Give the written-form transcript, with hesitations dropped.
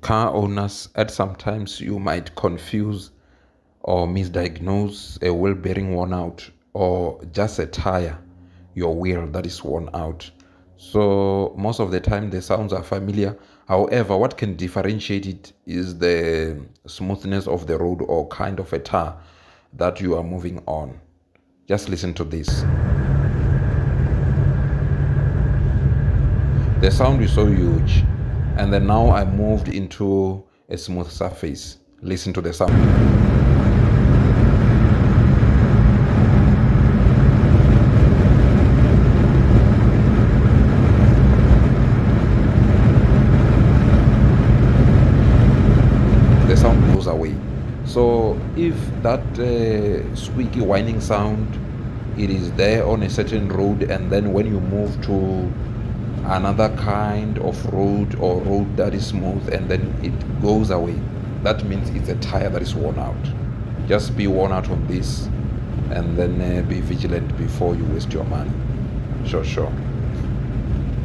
car owners, at sometimes you might confuse or misdiagnose a wheel bearing worn out or just a tire, your wheel that is worn out. So most of the time the sounds are familiar. However, what can differentiate it is the smoothness of the road or kind of a tar that you are moving on. Just listen to this. The sound is so huge. And then now I moved into a smooth surface. Listen to the sound. The sound goes away. So if that squeaky whining sound, it is there on a certain road, and then when you move to another kind of road or road that is smooth and then it goes away, that means it's a tire that is worn out. Just be worn out on this, and then be vigilant before you waste your money. Sure.